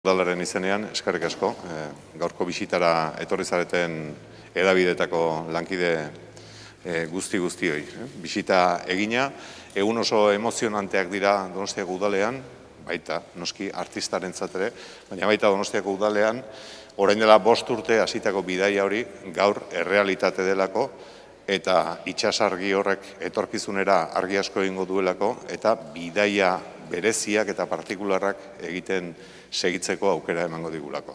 Udalaren izenean, eskerrik asko, gaurko bisitara etorri zareten edabidetako lankide guztioi. Bisita egina, egun oso emozionanteak dira Donostiako udalean, baita, noski artistaren ere, baina baita Donostiako udalean, orain dela 5 urte hasitako bidaia hori gaur errealitate delako, eta itsasargi horrek etorkizunera argi asko egingo duelako, eta bidaia bereziak eta partikularrak egiten segitzeko aukera emango digulako.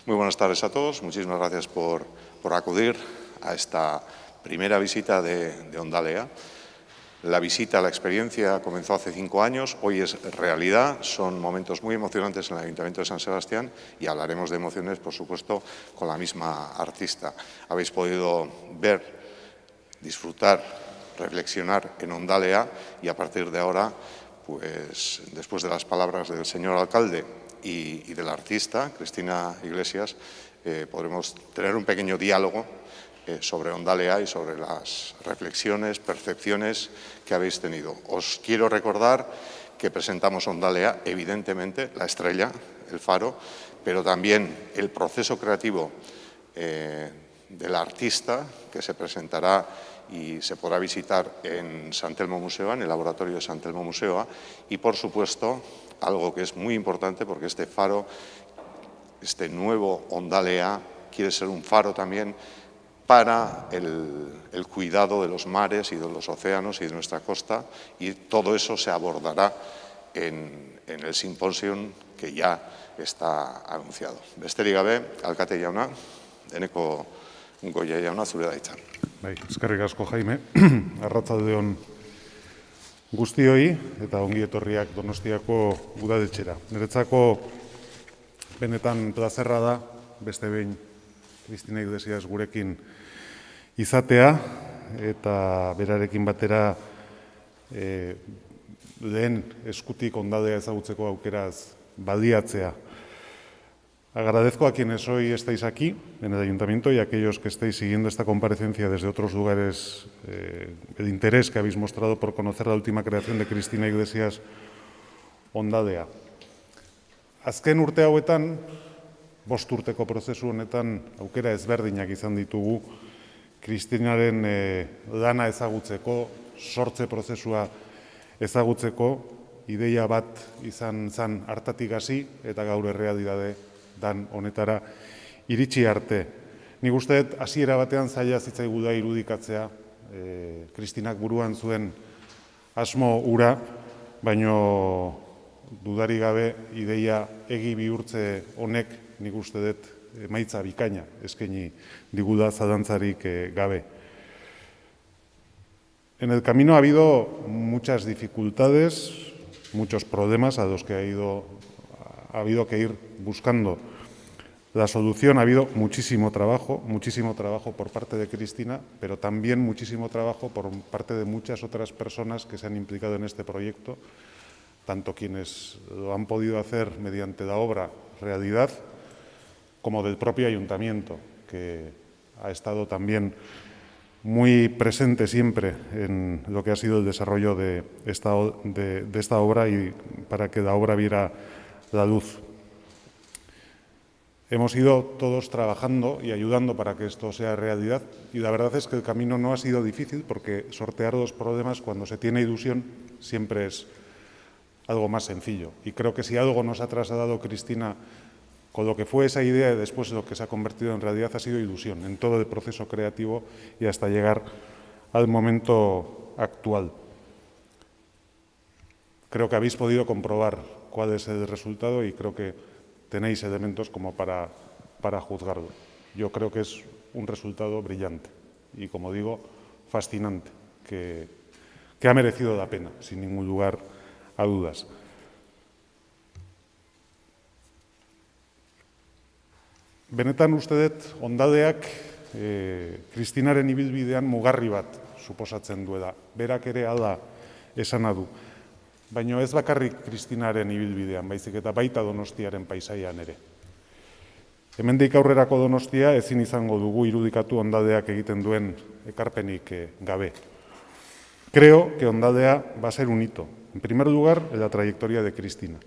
Muy buenas tardes a todos, muchísimas gracias por acudir a esta primera visita de Ondalea. La visita, la experiencia comenzó hace 5 años, hoy es realidad, son momentos muy emocionantes en el Ayuntamiento de San Sebastián y hablaremos de emociones, por supuesto, con la misma artista. Habéis podido ver, disfrutar, reflexionar en Ondalea y a partir de ahora, pues después de las palabras del señor alcalde y del artista, Cristina Iglesias, podremos tener un pequeño diálogo sobre Ondalea y sobre las reflexiones, percepciones que habéis tenido. Os quiero recordar que presentamos Ondalea, evidentemente, la estrella, el faro, pero también el proceso creativo del artista que se presentará y se podrá visitar en San Telmo Museoa, en el laboratorio de San Telmo Museoa, y por supuesto, algo que es muy importante porque este faro, este nuevo Ondalea, quiere ser un faro también para el cuidado de los mares y de los océanos y de nuestra costa, y todo eso se abordará en el simposium que ya está anunciado. Besterik gabe, alkate jauna, eneko goia jauna, zure da hitza. Bai, eskerrik asko Jaime, arratsalde on guztioi eta ongi etorriak Donostiako udaletxera. Niretzako benetan plazerra da beste behin Cristina Iglesias gurekin izatea eta berarekin batera lehen eskutik Ondalea ezagutzeko aukeraz baliatzea. Agradezco a quienes hoy estáis aquí, en el Ayuntamiento, y a aquellos que estáis siguiendo esta comparecencia desde otros lugares, el interés que habéis mostrado por conocer la última creación de Cristina Iglesias Ondalea. Azken urte hauetan, 5 urteko prozesu honetan, aukera ezberdinak izan ditugu, Kristinaren lana ezagutzeko, sortze prozesua ezagutzeko, ideia bat izan zen hartatik hasi eta gaur errealitate dan honetara iritsi arte. Nik uste dut hasiera batean zaila zitzaigu da irudikatzea Kristinak buruan zuen asmo hura, baino dudari gabe ideia egi bihurtze honek nik uste dut emaitza bikaina eskaini digula zalantzarik gabe. En el camino ha habido muchas dificultades, muchos problemas a los que ha habido que ir buscando la solución. Ha habido muchísimo trabajo por parte de Cristina, pero también muchísimo trabajo por parte de muchas otras personas que se han implicado en este proyecto, tanto quienes lo han podido hacer mediante la obra realidad, como del propio Ayuntamiento, que ha estado también muy presente siempre en lo que ha sido el desarrollo de esta obra y para que la obra viera la luz. Hemos ido todos trabajando y ayudando para que esto sea realidad y la verdad es que el camino no ha sido difícil porque sortear los problemas cuando se tiene ilusión siempre es algo más sencillo. Y creo que si algo nos ha trasladado Cristina con lo que fue esa idea y después lo que se ha convertido en realidad ha sido ilusión en todo el proceso creativo y hasta llegar al momento actual. Creo que habéis podido comprobar cuál es el resultado y creo que tenéis elementos como para juzgarlo. Yo creo que es un resultado brillante y, como digo, fascinante, que ha merecido la pena, sin ningún lugar a dudas. Benetan uste dut Ondaleak Kristinaren ibilbidean mugarri bat suposatzen duela. Berak ere hala esana du. Baina ez bakarrik Kristinaren ibilbidean, baizik eta baita Donostiaren paisaian ere. Hemendik aurrerako Donostia ezin izango dugu irudikatu Ondaleak egiten duen ekarpenik gabe. Creo que Ondalea va a ser un hito. En primer lugar, en la trayectoria de Cristina.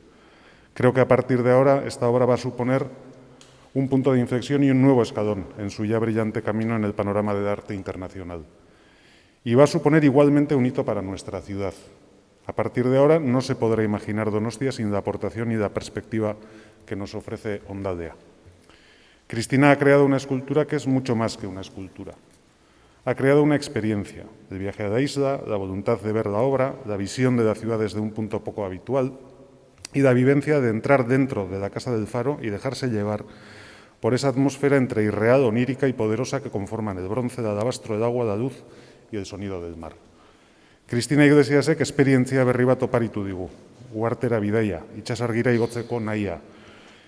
Creo que a partir de ahora esta obra va a suponer un punto de inflexión y un nuevo escalón en su ya brillante camino en el panorama del arte internacional. Y va a suponer igualmente un hito para nuestra ciudad. A partir de ahora no se podrá imaginar Donostia sin la aportación y la perspectiva que nos ofrece Ondaldea. Cristina ha creado una escultura que es mucho más que una escultura. Ha creado una experiencia, el viaje a la isla, la voluntad de ver la obra, la visión de la ciudad desde un punto poco habitual y la vivencia de entrar dentro de la Casa del Faro y dejarse llevar por esa atmósfera entre irreal, onírica y poderosa que conforman el bronce, el alabastro, el agua, la luz y el sonido del mar. Cristina Iglesiasek esperientzia berri bat oparitu digu, uhartera bidaia, itsasargira igotzeko nahia,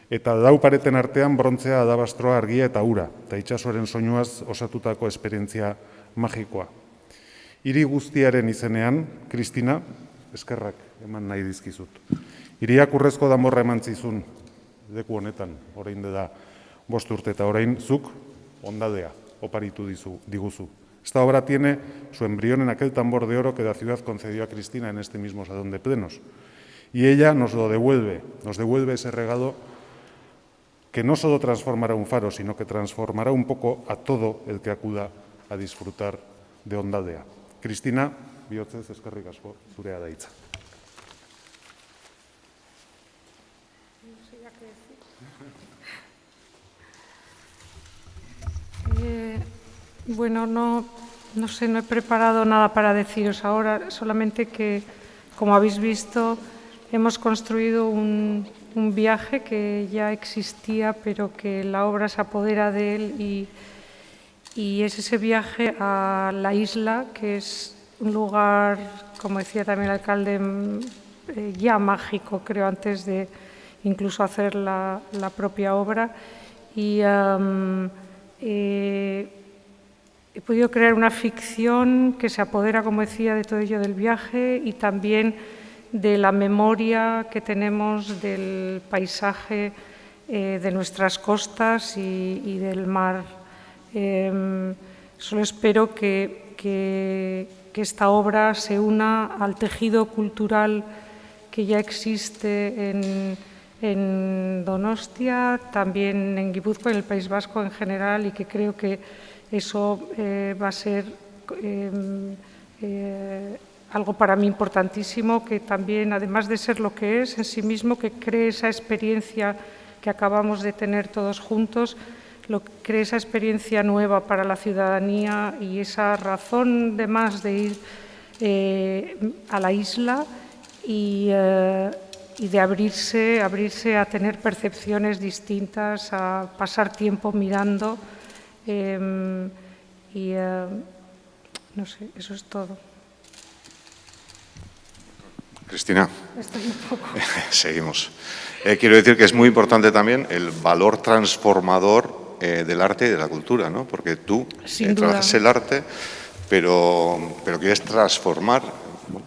eta lau pareten artean brontzea, alabastroa, argia eta ura, eta itsasoaren soinuaz osatutako esperientzia magikoa. Hiri guztiaren izenean, Cristina, eskerrak eman nahi dizkizut. Hiriak urrezko danborra eman zizun, leku honetan, orain dela 5 urte, eta orain zuk Ondaldea oparitu diguzu. Esta obra tiene su embrión en aquel tambor de oro que la ciudad concedió a Cristina en este mismo salón de plenos. Y ella nos lo devuelve, ese regalo que no solo transformará un faro, sino que transformará un poco a todo el que acuda a disfrutar de Ondaldea. Cristina, bihotzez eskerrik asko, zurea da hitza. Bueno, no sé, no he preparado nada para deciros ahora, solamente que, como habéis visto, hemos construido un viaje que ya existía, pero que la obra se apodera de él y es ese viaje a la isla, que es un lugar, como decía también el alcalde, ya mágico, creo, antes de incluso hacer la propia obra. Y he podido crear una ficción que se apodera, como decía, de todo ello del viaje y también de la memoria que tenemos del paisaje de nuestras costas y del mar. Solo espero que esta obra se una al tejido cultural que ya existe en Donostia, también en Guipúzcoa y en el País Vasco en general, y que creo que eso va a ser algo para mí importantísimo, que también, además de ser lo que es en sí mismo, que cree esa experiencia que acabamos de tener todos juntos, cree esa experiencia nueva para la ciudadanía y esa razón de más de ir a la isla y de abrirse a tener percepciones distintas, a pasar tiempo mirando. No sé, eso es todo. Cristina, Estoy un poco. seguimos. Quiero decir que es muy importante también el valor transformador del arte y de la cultura, ¿no? Porque tú trabajas el arte, pero quieres transformar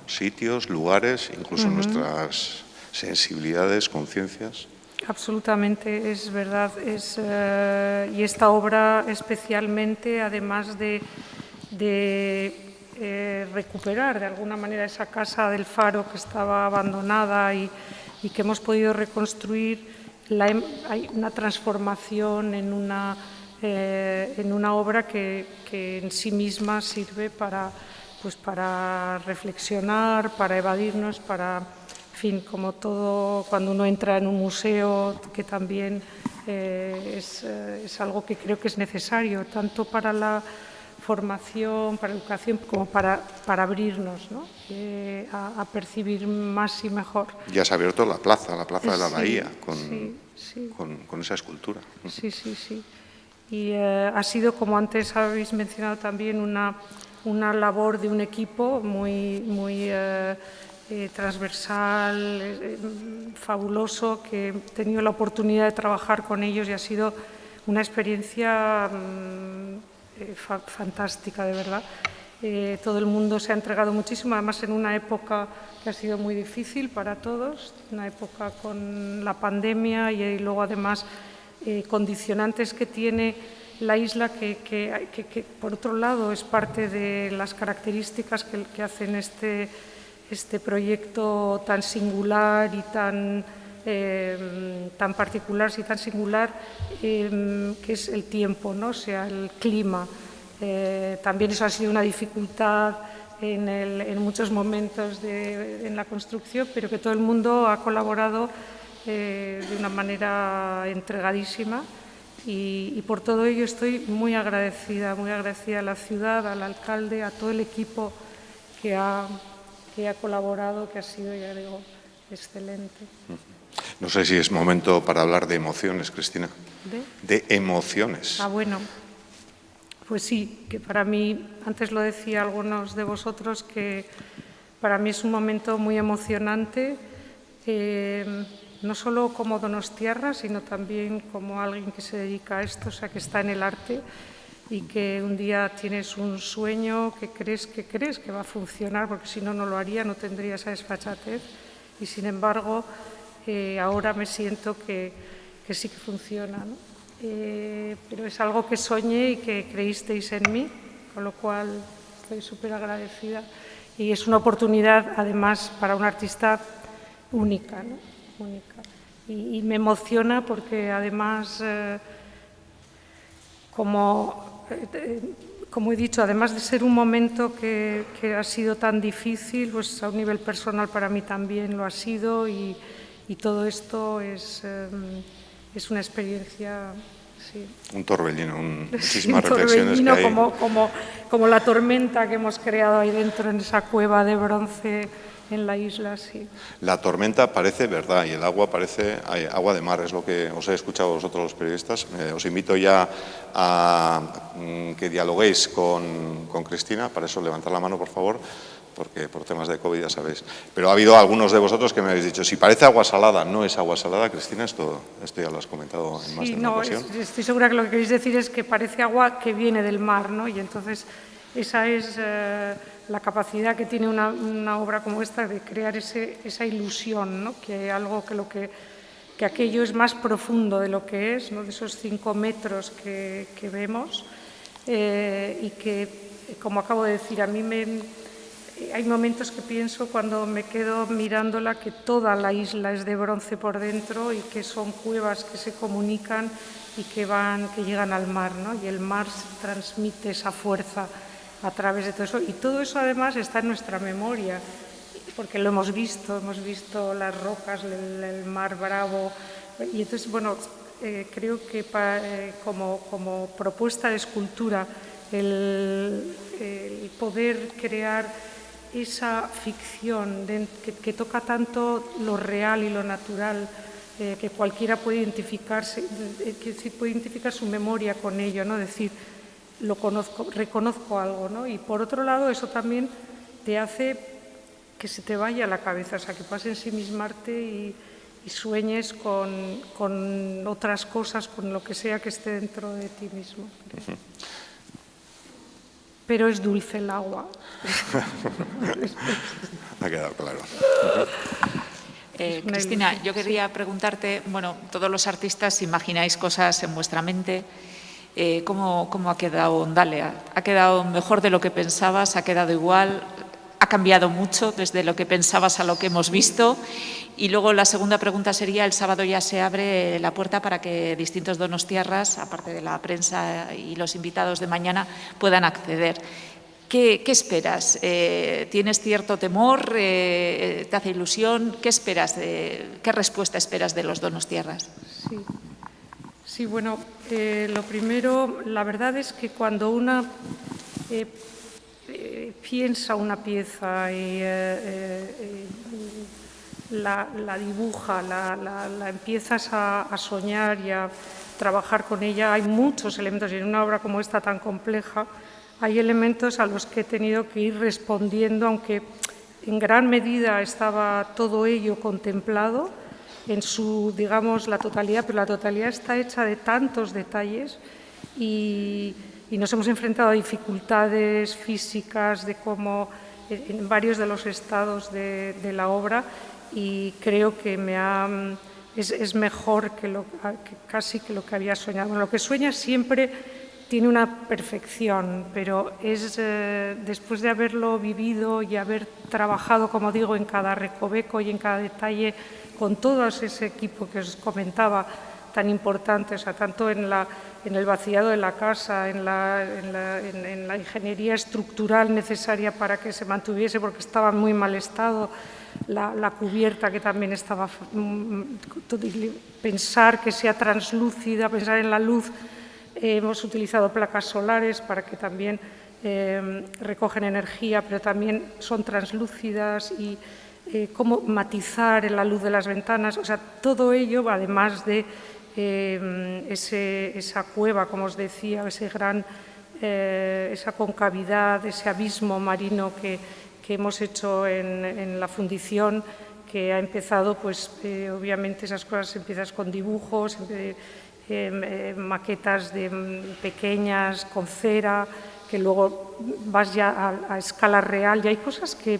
sitios, lugares, incluso nuestras sensibilidades, conciencias. Absolutamente, es verdad. Y esta obra especialmente, además de recuperar de alguna manera esa casa del Faro que estaba abandonada y que hemos podido reconstruir, hay una transformación en una obra que en sí misma sirve para reflexionar, para evadirnos, para, en fin, como todo, cuando uno entra en un museo, que también es algo que creo que es necesario, tanto para la formación, para la educación, como para abrirnos, ¿no? A percibir más y mejor. Ya se ha abierto la plaza de la Bahía, sí. con esa escultura. Sí. Y ha sido, como antes habéis mencionado también, una labor de un equipo muy transversal, fabuloso, que he tenido la oportunidad de trabajar con ellos y ha sido una experiencia fantástica, de verdad. Todo el mundo se ha entregado muchísimo, además en una época que ha sido muy difícil para todos, una época con la pandemia y luego además condicionantes que tiene la isla que por otro lado es parte de las características que hacen este proyecto tan singular y tan tan particular y tan singular, que es el tiempo, ¿no? O sea, el clima. También eso ha sido una dificultad en muchos momentos en la construcción, pero que todo el mundo ha colaborado de una manera entregadísima y por todo ello estoy muy agradecida a la ciudad, al alcalde, a todo el equipo que ha colaborado, que ha sido, ya digo, excelente. No sé si es momento para hablar de emociones, Cristina. De emociones. Bueno. Pues sí, que para mí, antes lo decía algunos de vosotros, que para mí es un momento muy emocionante, no solo como donostiarra, sino también como alguien que se dedica a esto, o sea, que está en el arte y que un día tienes un sueño que crees que va a funcionar, porque si no, no lo haría, no tendría esa desfachatez, y sin embargo, ahora me siento que sí que funciona, ¿no? Pero es algo que soñé y que creísteis en mí, con lo cual estoy súper agradecida. Y es una oportunidad, además, para un artista única, ¿no? Única. Y me emociona porque, además, como he dicho, además de ser un momento que ha sido tan difícil, pues a un nivel personal para mí también lo ha sido y todo esto es una experiencia, sí. Un torbellino, muchísimas reflexiones que hay. Un torbellino como la tormenta que hemos creado ahí dentro en esa cueva de bronce en la isla, sí. La tormenta parece verdad y el agua parece agua de mar, es lo que os he escuchado vosotros los periodistas. Os invito ya a que dialoguéis con Cristina, para eso levantar la mano, por favor, porque por temas de COVID ya sabéis. Pero ha habido algunos de vosotros que me habéis dicho, si parece agua salada, no es agua salada, Cristina, esto ya lo has comentado en más de una ocasión. Estoy segura que lo que queréis decir es que parece agua que viene del mar, ¿no? Y entonces esa es la capacidad que tiene una obra como esta de crear esa ilusión, ¿no? Que aquello es más profundo de lo que es, ¿no? De esos 5 metros que vemos y que, como acabo de decir, a mí hay momentos que pienso cuando me quedo mirándola que toda la isla es de bronce por dentro y que son cuevas que se comunican y que llegan al mar, ¿no? Y el mar transmite esa fuerza a través de todo eso. Y todo eso además está en nuestra memoria, porque lo hemos visto las rocas, el mar Bravo. Y entonces, bueno, creo que como propuesta de escultura, el poder crear esa ficción que toca tanto lo real y lo natural, que cualquiera puede identificarse, puede identificar su memoria con ello, ¿no? Decir, lo conozco, reconozco algo, ¿no? Y por otro lado, eso también te hace que se te vaya a la cabeza, o sea, que pases a ensimismarte y sueñes con otras cosas, con lo que sea que esté dentro de ti mismo. Pero es dulce el agua. Ha quedado claro. Cristina, yo quería preguntarte, bueno, todos los artistas imagináis cosas en vuestra mente. ¿Cómo ha quedado Ondalia? ¿Ha quedado mejor de lo que pensabas? ¿Ha quedado igual? ¿Ha cambiado mucho desde lo que pensabas a lo que hemos visto? Y luego la segunda pregunta sería, el sábado ya se abre la puerta para que distintos donostiarras, aparte de la prensa y los invitados de mañana, puedan acceder. ¿Qué esperas? ¿Tienes cierto temor? ¿Te hace ilusión? ¿Qué esperas? ¿Qué respuesta esperas de los donostiarras? Sí, bueno, lo primero, la verdad es que cuando una piensa una pieza y la dibuja, la empiezas a soñar y a trabajar con ella, hay muchos elementos, y en una obra como esta tan compleja, hay elementos a los que he tenido que ir respondiendo, aunque en gran medida estaba todo ello contemplado en su, digamos, la totalidad, pero la totalidad está hecha de tantos detalles y nos hemos enfrentado a dificultades físicas de cómo, en varios de los estados de la obra, y creo que es mejor que casi que lo que había soñado. Bueno, lo que sueñas siempre tiene una perfección, pero es después de haberlo vivido y haber trabajado, como digo, en cada recoveco y en cada detalle, con todo ese equipo que os comentaba, tan importante, o sea, tanto en el vaciado de la casa, en la ingeniería estructural necesaria para que se mantuviese, porque estaba en muy mal estado, la cubierta que también estaba, pensar que sea translúcida, pensar en la luz. Hemos utilizado placas solares para que también recogen energía, pero también son translúcidas, y cómo matizar en la luz de las ventanas. O sea, todo ello, además de esa cueva, como os decía, esa concavidad, ese abismo marino que hemos hecho en la fundición, que ha empezado, pues obviamente esas cosas empiezas con dibujos, maquetas pequeñas con cera, que luego vas ya a escala real, y hay cosas que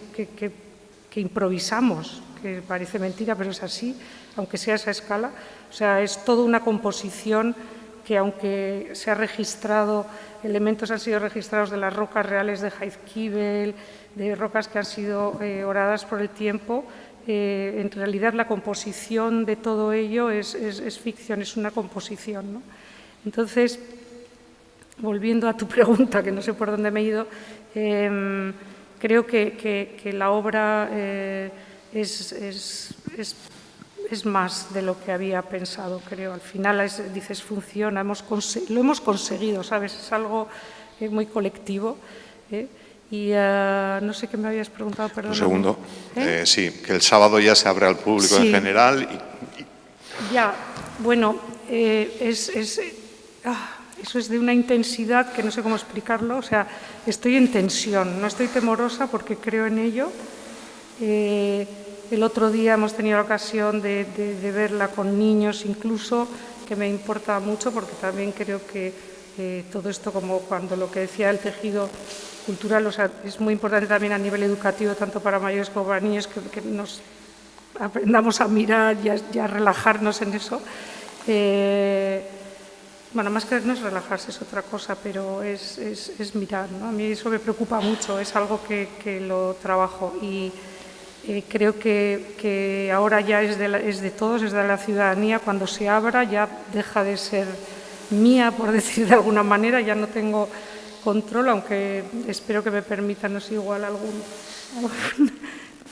improvisamos, que parece mentira, pero es así, aunque sea esa escala. O sea, es toda una composición que, aunque se ha registrado, elementos han sido registrados de las rocas reales de Jaizkibel, de rocas que han sido oradas por el tiempo, en realidad la composición de todo ello es ficción, es una composición, ¿no? Entonces, volviendo a tu pregunta, que no sé por dónde me he ido, creo que la obra es más de lo que había pensado, creo. Al final, dices, funciona, lo hemos conseguido, ¿sabes? Es algo muy colectivo. Y no sé qué me habías preguntado, perdón. Un segundo. Sí, que el sábado ya se abre al público en general. Ya, bueno, eso es de una intensidad que no sé cómo explicarlo. O sea, estoy en tensión, no estoy temorosa porque creo en ello. El otro día hemos tenido la ocasión de verla con niños incluso, que me importa mucho porque también creo que todo esto, como cuando lo que decía el tejido cultural, o sea, es muy importante también a nivel educativo, tanto para mayores como para niños, que nos aprendamos a mirar y a relajarnos en eso. Bueno, más que no es relajarse, es otra cosa, pero es mirar, ¿no? A mí eso me preocupa mucho, es algo que lo trabajo, y creo que ahora ya es de todos, es de la ciudadanía. Cuando se abra ya deja de ser mía, por decir de alguna manera, ya no tengo control, aunque espero que me permitan, no sé, igual algún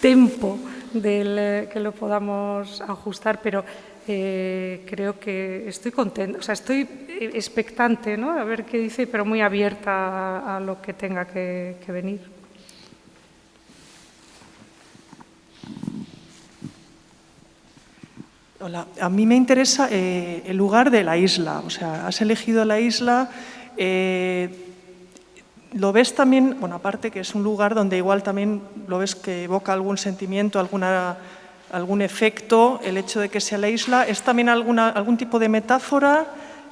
tempo que lo podamos ajustar, pero creo que estoy contenta, o sea, estoy expectante, ¿no?, a ver qué dice, pero muy abierta a lo que tenga que venir. Hola, a mí me interesa el lugar de la isla. O sea, has elegido la isla. ¿Lo ves también, bueno, aparte que es un lugar donde igual también lo ves que evoca algún sentimiento, algún efecto, el hecho de que sea la isla? ¿Es también algún tipo de metáfora,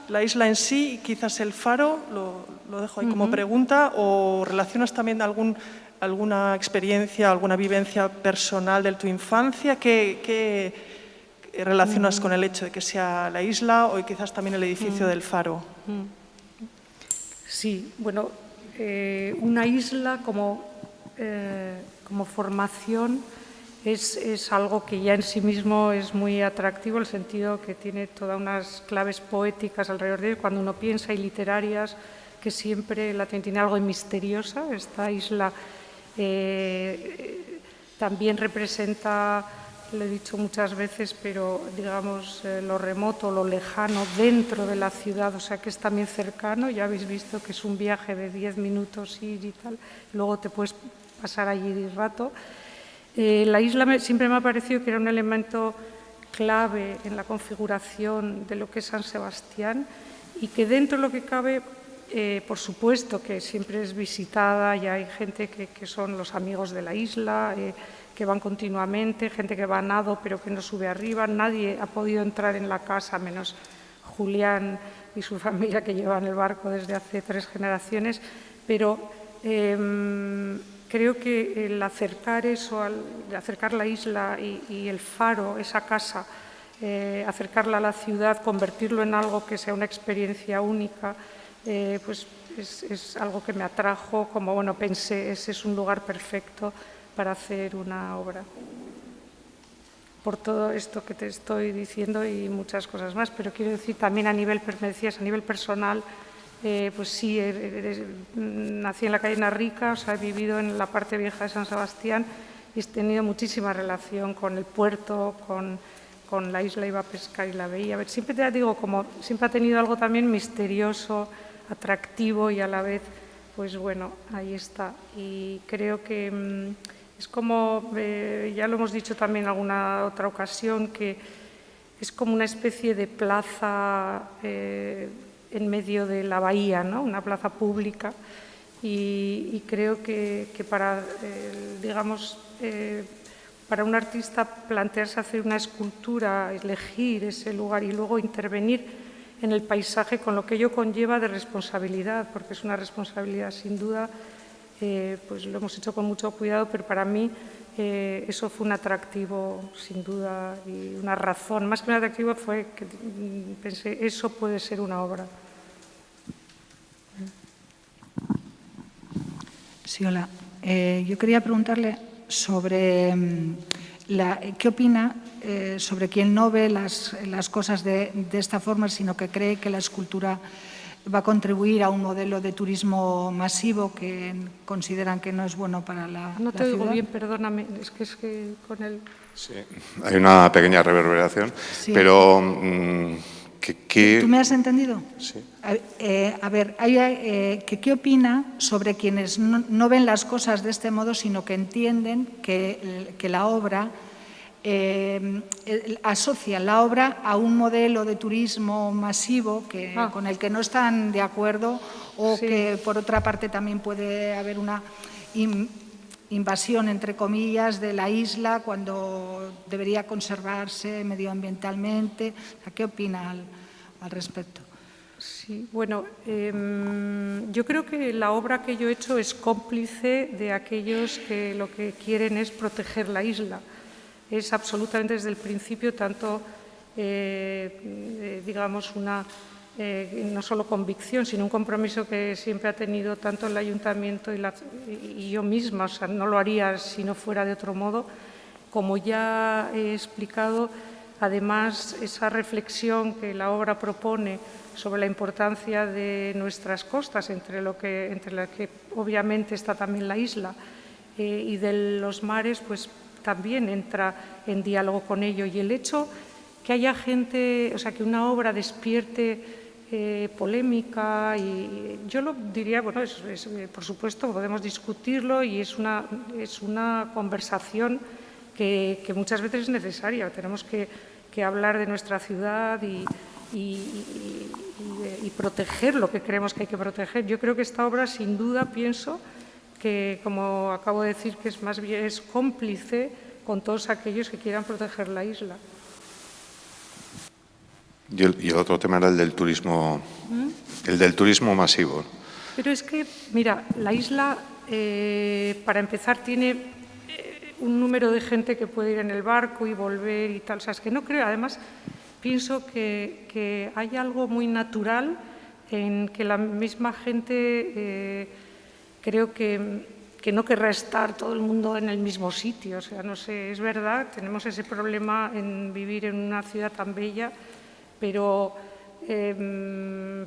la isla en sí, y quizás el faro? Lo dejo ahí como pregunta. ¿O relacionas también alguna experiencia, alguna vivencia personal de tu infancia? ¿Qué relacionas con el hecho de que sea la isla o quizás también el edificio del faro? Sí, bueno, una isla como formación es algo que ya en sí mismo es muy atractivo, en el sentido que tiene todas unas claves poéticas alrededor de él, cuando uno piensa, y literarias, que siempre la tiene algo de misteriosa. Esta isla también representa, lo he dicho muchas veces, pero digamos lo remoto, lo lejano dentro de la ciudad, o sea que es también cercano. Ya habéis visto que es un viaje de 10 minutos ir y tal, luego te puedes pasar allí de rato. La isla siempre me ha parecido que era un elemento clave en la configuración de lo que es San Sebastián, y que dentro de lo que cabe, por supuesto que siempre es visitada, y hay gente que son los amigos de la isla, que van continuamente, gente que va a nado pero que no sube arriba. Nadie ha podido entrar en la casa, menos Julián y su familia, que llevan el barco desde hace 3 generaciones, pero creo que el acercar eso, acercar la isla y el faro, esa casa, acercarla a la ciudad, convertirlo en algo que sea una experiencia única, pues es algo que me atrajo, como bueno, pensé, ese es un lugar perfecto para hacer una obra. Por todo esto que te estoy diciendo y muchas cosas más, pero quiero decir también a nivel, me decías, a nivel personal, pues sí, nací en la calle Narrica, o sea, he vivido en la parte vieja de San Sebastián y he tenido muchísima relación con el puerto, con la isla, iba a pescar y la veía. A ver, siempre te digo, como siempre ha tenido algo también misterioso, atractivo y a la vez, pues bueno, ahí está. Y creo que es como, ya lo hemos dicho también en alguna otra ocasión, que es como una especie de plaza en medio de la bahía, ¿no? Una plaza pública. Y creo que para, digamos, para un artista plantearse hacer una escultura, elegir ese lugar y luego intervenir en el paisaje con lo que ello conlleva de responsabilidad, porque es una responsabilidad sin duda, pues lo hemos hecho con mucho cuidado, pero para mí eso fue un atractivo sin duda y una razón, más que un atractivo fue que pensé, eso puede ser una obra. Sí, hola. Yo quería preguntarle sobre qué opina sobre quien no ve las cosas de esta forma, sino que cree que la escultura va a contribuir a un modelo de turismo masivo que consideran que no es bueno para la ciudad. No te oigo bien, perdóname, es que con el... Sí, hay una pequeña reverberación, Sí. pero... ¿Tú me has entendido? Sí. A ver, ¿qué opina sobre quienes no ven las cosas de este modo, sino que entienden que la obra, asocia la obra a un modelo de turismo masivo con el que no están de acuerdo o Sí. que, por otra parte, también puede haber una invasión, entre comillas, de la isla cuando debería conservarse medioambientalmente? ¿Qué opina al respecto? Sí, bueno, yo creo que la obra que yo he hecho es cómplice de aquellos que lo que quieren es proteger la isla. Es absolutamente desde el principio tanto, digamos, una no solo convicción, sino un compromiso que siempre ha tenido tanto el ayuntamiento y yo misma, o sea, no lo haría si no fuera de otro modo. Como ya he explicado, además, esa reflexión que la obra propone sobre la importancia de nuestras costas, entre las que obviamente está también la isla, y de los mares, pues también entra en diálogo con ello. Y el hecho que haya gente, o sea, que una obra despierte polémica, y yo lo diría, bueno, por supuesto podemos discutirlo y es una conversación que muchas veces es necesaria. Tenemos que hablar de nuestra ciudad y proteger lo que creemos que hay que proteger. Yo creo que esta obra, sin duda, pienso que, como acabo de decir, que es más bien es cómplice con todos aquellos que quieran proteger la isla. Y el otro tema era el del turismo, el del turismo masivo. Pero es que, mira, la isla, para empezar, tiene un número de gente que puede ir en el barco y volver y tal. O sea, es que no creo, además, pienso que hay algo muy natural en que la misma gente, creo que no querrá estar todo el mundo en el mismo sitio. O sea, no sé, es verdad, tenemos ese problema en vivir en una ciudad tan bella, pero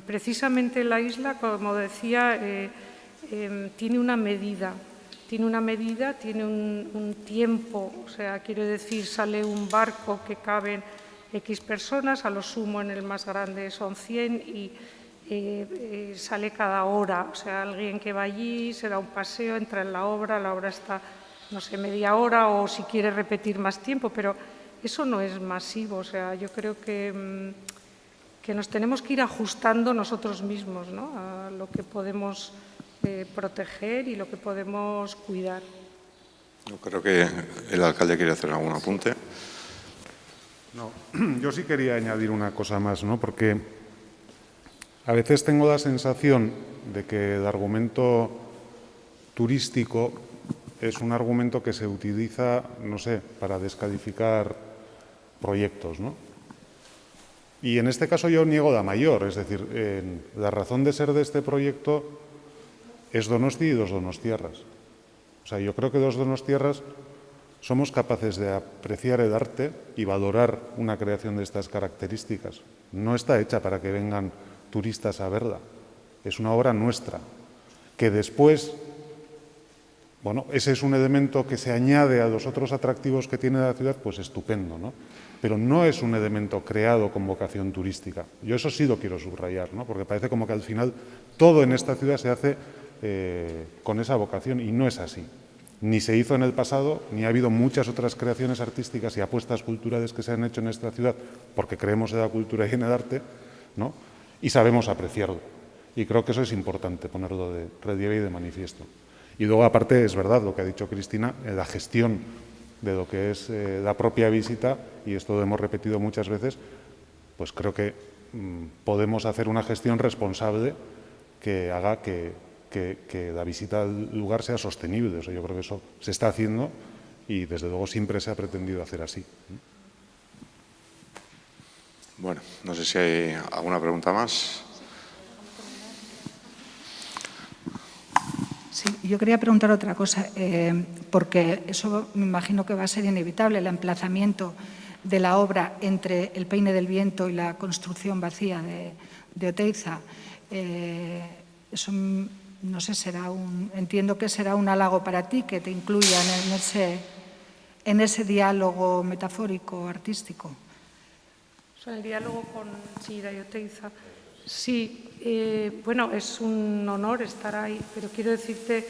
precisamente la isla, como decía, tiene una medida, tiene un tiempo. O sea, quiero decir, sale un barco que caben X personas, a lo sumo en el más grande son 100 y sale cada hora. O sea, alguien que va allí, se da un paseo, entra en la obra está, no sé, media hora o si quiere repetir más tiempo, pero eso no es masivo. O sea, yo creo que nos tenemos que ir ajustando nosotros mismos, ¿no?, a lo que podemos proteger y lo que podemos cuidar. Yo creo que el alcalde quiere hacer algún apunte. No, yo sí quería añadir una cosa más, ¿no?, porque a veces tengo la sensación de que el argumento turístico es un argumento que se utiliza, no sé, para descalificar proyectos, ¿no? Y en este caso yo niego la mayor, es decir, la razón de ser de este proyecto es Donosti y dos donostiarras. O sea, yo creo que dos donostiarras somos capaces de apreciar el arte y valorar una creación de estas características. No está hecha para que vengan turistas a verla, es una obra nuestra, que después, bueno, ese es un elemento que se añade a los otros atractivos que tiene la ciudad, pues estupendo, ¿no? Pero no es un elemento creado con vocación turística. Yo eso sí lo quiero subrayar, ¿no? Porque parece como que al final todo en esta ciudad se hace con esa vocación y no es así. Ni se hizo en el pasado, ni ha habido muchas otras creaciones artísticas y apuestas culturales que se han hecho en esta ciudad porque creemos en la cultura y en el arte, ¿no? Y sabemos apreciarlo. Y creo que eso es importante ponerlo de relieve y de manifiesto. Y luego, aparte, es verdad lo que ha dicho Cristina, la gestión de lo que es la propia visita, y esto lo hemos repetido muchas veces, pues creo que podemos hacer una gestión responsable que haga que la visita al lugar sea sostenible. O sea, yo creo que eso se está haciendo y, desde luego, siempre se ha pretendido hacer así. Bueno, no sé si hay alguna pregunta más. Sí, yo quería preguntar otra cosa, porque eso me imagino que va a ser inevitable, el emplazamiento de la obra entre el Peine del Viento y la construcción vacía de Oteiza. Eso, no sé, entiendo que será un halago para ti que te incluyan en ese diálogo metafórico, artístico. O sea, el diálogo con Chillida y Oteiza. Sí, bueno, es un honor estar ahí, pero quiero decirte,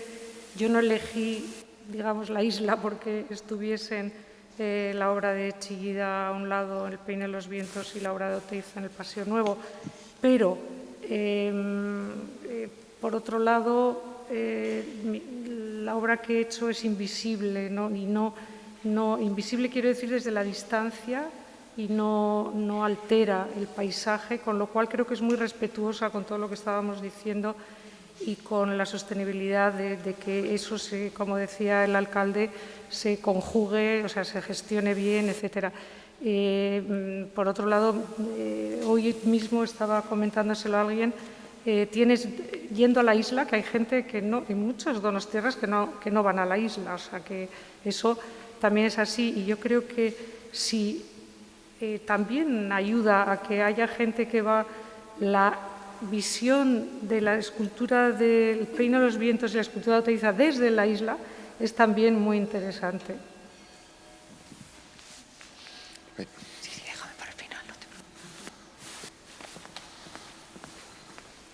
yo no elegí, digamos, la isla porque estuviesen la obra de Chillida a un lado, El Peine de los Vientos, y la obra de Oteiza en el Paseo Nuevo, pero por otro lado, la obra que he hecho es invisible, ¿no? Y no invisible quiero decir desde la distancia, y no altera el paisaje, con lo cual creo que es muy respetuosa con todo lo que estábamos diciendo y con la sostenibilidad de que eso, como decía el alcalde, se conjugue, o sea, se gestione bien, etcétera. Por otro lado, hoy mismo estaba comentándoselo a alguien, tienes yendo a la isla, que hay gente que no, y muchos donostiarras que no van a la isla, o sea que eso también es así, y yo creo que si también ayuda a que haya gente que va, la visión de la escultura del Peine de los Vientos y la escultura de Oteiza desde la isla es también muy interesante. Sí, déjame para el final. No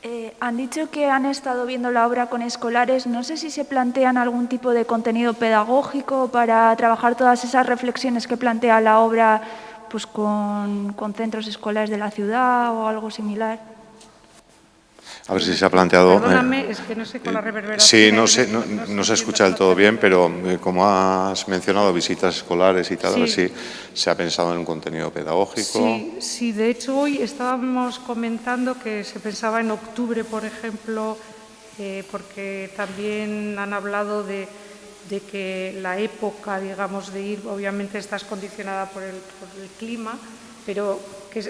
te... Han dicho que han estado viendo la obra con escolares. No sé si se plantean algún tipo de contenido pedagógico para trabajar todas esas reflexiones que plantea la obra, pues con centros escolares de la ciudad o algo similar. A ver si se ha planteado. Perdóname, es que no sé con la reverberación. Sí, no se escucha del todo bien, pero como has mencionado, visitas escolares y tal, a ver si se ha pensado en un contenido pedagógico. Sí, de hecho hoy estábamos comentando que se pensaba en octubre, por ejemplo, porque también han hablado de que la época, digamos, de ir, obviamente estás condicionada por el clima, pero que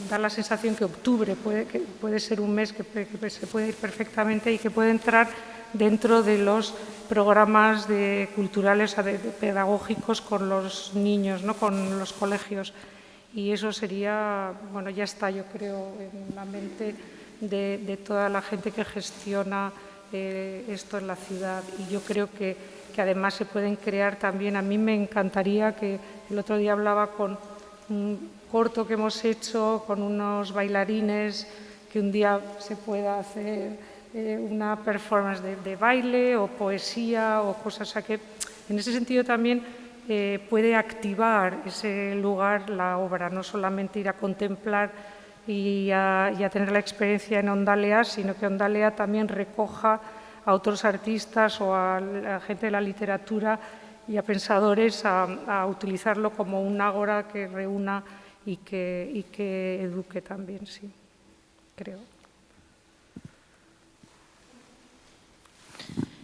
da la sensación que octubre puede ser un mes que se puede ir perfectamente y que puede entrar dentro de los programas culturales, pedagógicos con los niños, ¿no? Con los colegios. Y eso sería, bueno, ya está, yo creo, en la mente de toda la gente que gestiona esto en la ciudad, y yo creo que además se pueden crear también. A mí me encantaría, que el otro día hablaba con un corto que hemos hecho con unos bailarines, que un día se pueda hacer una performance de baile o poesía o cosas, o sea que en ese sentido también puede activar ese lugar la obra, no solamente ir a contemplar y a tener la experiencia en Ondalea, sino que Ondalea también recoja a otros artistas o a la gente de la literatura y a pensadores a utilizarlo como un ágora que reúna y que eduque también, sí, creo.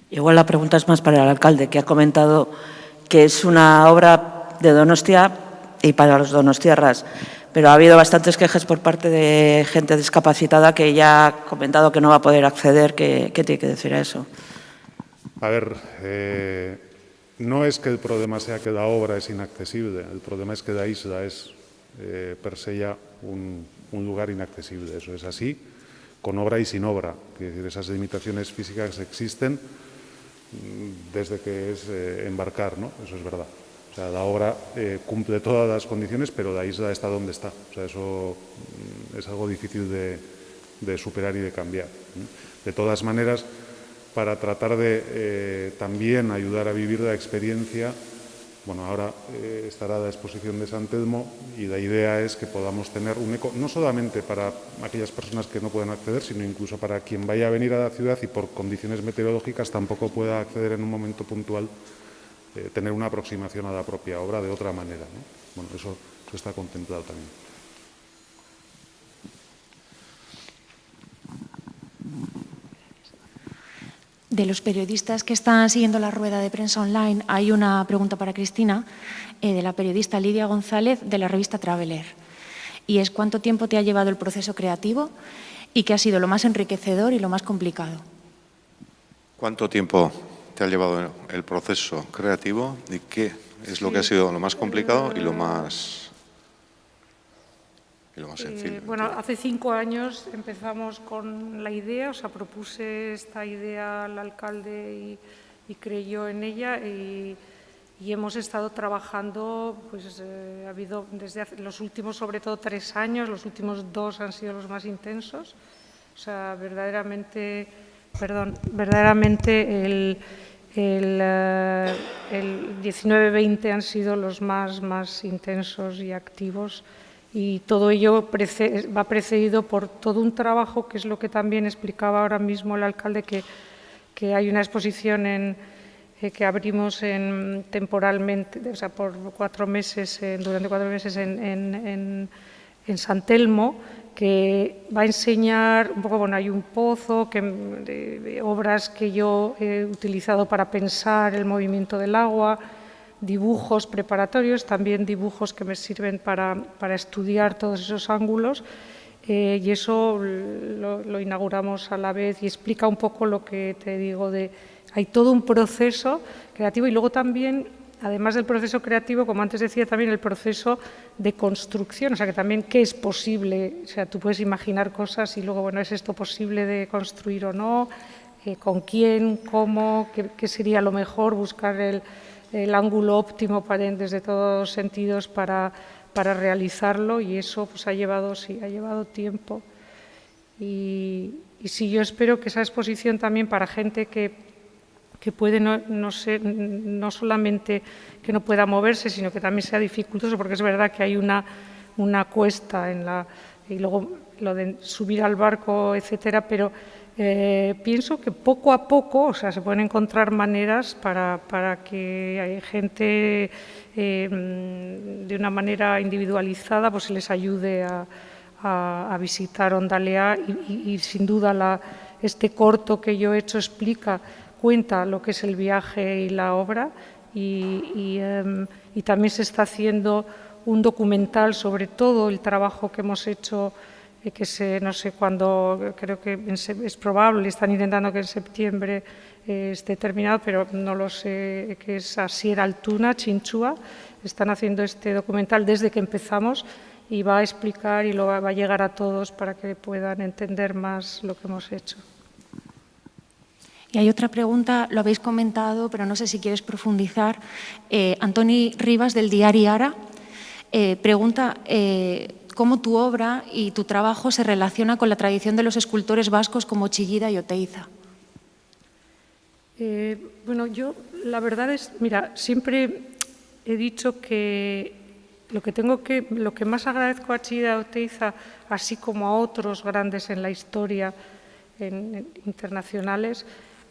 Igual la pregunta es más para el alcalde, que ha comentado que es una obra de Donostia y para los donostiarras. pero ha habido bastantes quejas por parte de gente discapacitada que ya ha comentado que no va a poder acceder. ¿Qué tiene que decir a eso? A ver, no es que el problema sea que la obra es inaccesible, el problema es que la isla es per se ya un lugar inaccesible. Eso es así, con obra y sin obra. Es decir, esas limitaciones físicas existen desde que es embarcar, ¿no? Eso es verdad. O sea, la obra cumple todas las condiciones, pero la isla está donde está. O sea, eso es algo difícil de superar y de cambiar. De todas maneras, para tratar de también ayudar a vivir la experiencia, bueno, ahora estará la exposición de San Telmo y la idea es que podamos tener un eco, no solamente para aquellas personas que no puedan acceder, sino incluso para quien vaya a venir a la ciudad y por condiciones meteorológicas tampoco pueda acceder en un momento puntual, tener una aproximación a la propia obra de otra manera, ¿no? Bueno, eso está contemplado también. De los periodistas que están siguiendo la rueda de prensa online, hay una pregunta para Cristina, de la periodista Lidia González, de la revista Traveler. Y es: ¿cuánto tiempo te ha llevado el proceso creativo y qué ha sido lo más enriquecedor y lo más complicado? ¿Cuánto tiempo te ha llevado el proceso creativo y qué es lo que ha sido lo más complicado y lo más sencillo? Bueno, hace 5 años empezamos con la idea, o sea, propuse esta idea al alcalde y creyó en ella y hemos estado trabajando, pues ha habido desde los últimos, sobre todo 3 años, los últimos 2 han sido los más intensos, o sea, verdaderamente el 19-20 han sido los más intensos y activos. Y todo ello va precedido por todo un trabajo, que es lo que también explicaba ahora mismo el alcalde, que hay una exposición que abrimos temporalmente, o sea, por 4 meses, durante 4 meses en San Telmo, que va a enseñar un poco, bueno, hay un pozo de obras que yo he utilizado para pensar el movimiento del agua, dibujos preparatorios, también dibujos que me sirven para estudiar todos esos ángulos, y eso lo inauguramos a la vez y explica un poco lo que te digo hay todo un proceso creativo y luego también, además del proceso creativo, como antes decía, también el proceso de construcción, o sea, que también qué es posible, o sea, tú puedes imaginar cosas y luego, bueno, ¿es esto posible de construir o no? ¿Con quién? ¿Cómo? ¿Qué sería lo mejor? Buscar el ángulo óptimo desde todos sentidos para realizarlo, y eso pues ha llevado tiempo. Y sí, yo espero que esa exposición también para gente que puede no solamente que no pueda moverse, sino que también sea dificultoso, porque es verdad que hay una cuesta y luego lo de subir al barco, etcétera, pero pienso que poco a poco, o sea, se pueden encontrar maneras para que hay gente de una manera individualizada, pues se les ayude a visitar Hondalea y sin duda este corto que yo he hecho cuenta lo que es el viaje y la obra y también se está haciendo un documental sobre todo el trabajo que hemos hecho, que no sé cuándo, creo que es probable, están intentando que en septiembre esté terminado, pero no lo sé, que es Asier Altuna, Chinchua, están haciendo este documental desde que empezamos y va a explicar y lo va a llegar a todos para que puedan entender más lo que hemos hecho. Y hay otra pregunta, lo habéis comentado, pero no sé si quieres profundizar. Antoni Rivas, del diari Ara, pregunta cómo tu obra y tu trabajo se relaciona con la tradición de los escultores vascos como Chillida y Oteiza. Bueno, yo la verdad es, mira, siempre he dicho que lo que más agradezco a Chillida y Oteiza, así como a otros grandes en la historia internacionales,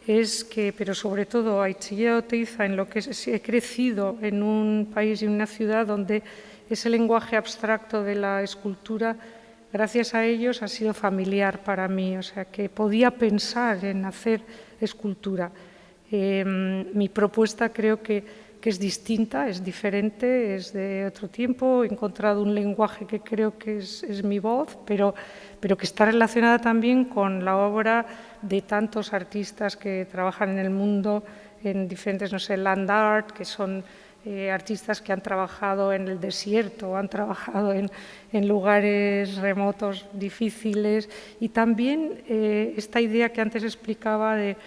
es que, pero sobre todo a Chillida y Oteiza, en lo que he crecido en un país y en una ciudad donde ese lenguaje abstracto de la escultura, gracias a ellos ha sido familiar para mí, o sea, que podía pensar en hacer escultura. Mi propuesta creo que es distinta, es diferente, es de otro tiempo. He encontrado un lenguaje que creo que es mi voz, pero que está relacionada también con la obra de tantos artistas que trabajan en el mundo en diferentes, no sé, land art, que son artistas que han trabajado en el desierto, han trabajado en lugares remotos, difíciles, y también esta idea que antes explicaba de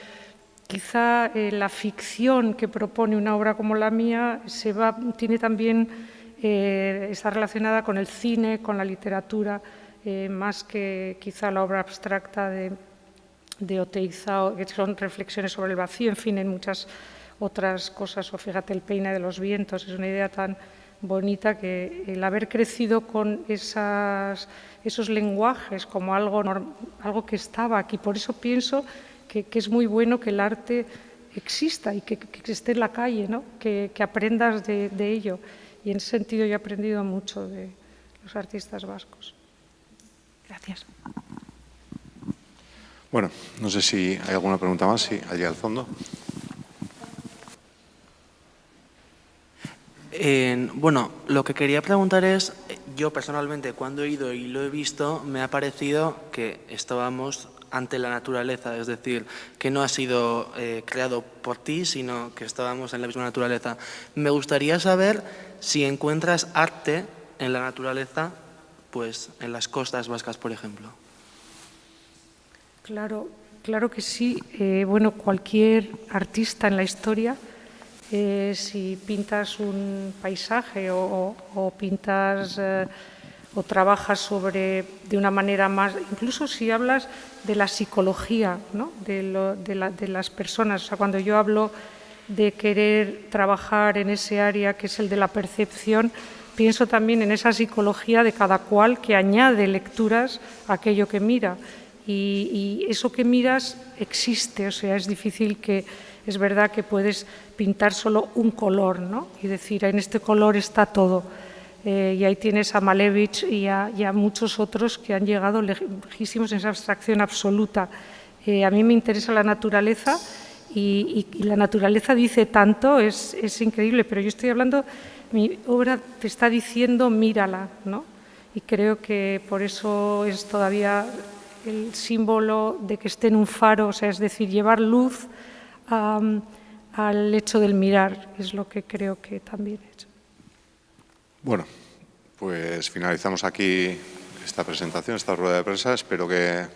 quizá la ficción que propone una obra como la mía tiene también, está relacionada con el cine, con la literatura, más que quizá la obra abstracta de Oteiza, que son reflexiones sobre el vacío, en fin, en muchas otras cosas, o fíjate, el peine de los vientos, es una idea tan bonita que el haber crecido con esos lenguajes como algo que estaba aquí. Por eso pienso que es muy bueno que el arte exista y que esté en la calle, ¿no? Que aprendas de ello. Y en ese sentido yo he aprendido mucho de los artistas vascos. Gracias. Bueno, no sé si hay alguna pregunta más, sí, allí al fondo. Bueno, lo que quería preguntar es, yo personalmente cuando he ido y lo he visto, me ha parecido que estábamos ante la naturaleza, es decir, que no ha sido creado por ti, sino que estábamos en la misma naturaleza. Me gustaría saber si encuentras arte en la naturaleza, pues en las costas vascas, por ejemplo. Claro que sí. Bueno, cualquier artista en la historia, si pintas un paisaje o pintas o trabajas de una manera más, incluso si hablas de la psicología, ¿no? de las personas. O sea, cuando yo hablo de querer trabajar en ese área que es el de la percepción, pienso también en esa psicología de cada cual que añade lecturas a aquello que mira. Y eso que miras existe, o sea, es difícil es verdad que puedes pintar solo un color, ¿no? Y decir, en este color está todo. Y ahí tienes a Malevich y a muchos otros que han llegado lejísimos en esa abstracción absoluta. A mí me interesa la naturaleza y la naturaleza dice tanto, es increíble, pero yo estoy hablando, mi obra te está diciendo mírala, ¿no? Y creo que por eso es todavía el símbolo de que esté en un faro, o sea, es decir, llevar luz al hecho del mirar, es lo que creo que también he hecho. Bueno, pues finalizamos aquí esta presentación, esta rueda de prensa. Espero que,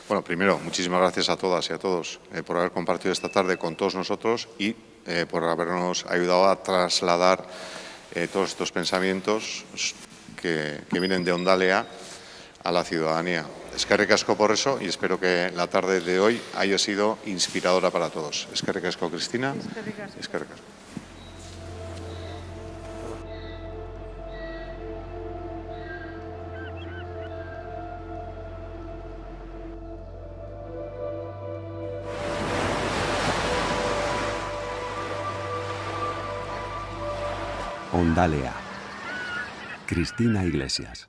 bueno, primero, muchísimas gracias a todas y a todos por haber compartido esta tarde con todos nosotros y por habernos ayudado a trasladar todos estos pensamientos que vienen de Ondalea a la ciudadanía. Eskerrik asko por eso y espero que la tarde de hoy haya sido inspiradora para todos. Eskerrik asko, Cristina. Eskerrik asko. Ondalea. Cristina Iglesias.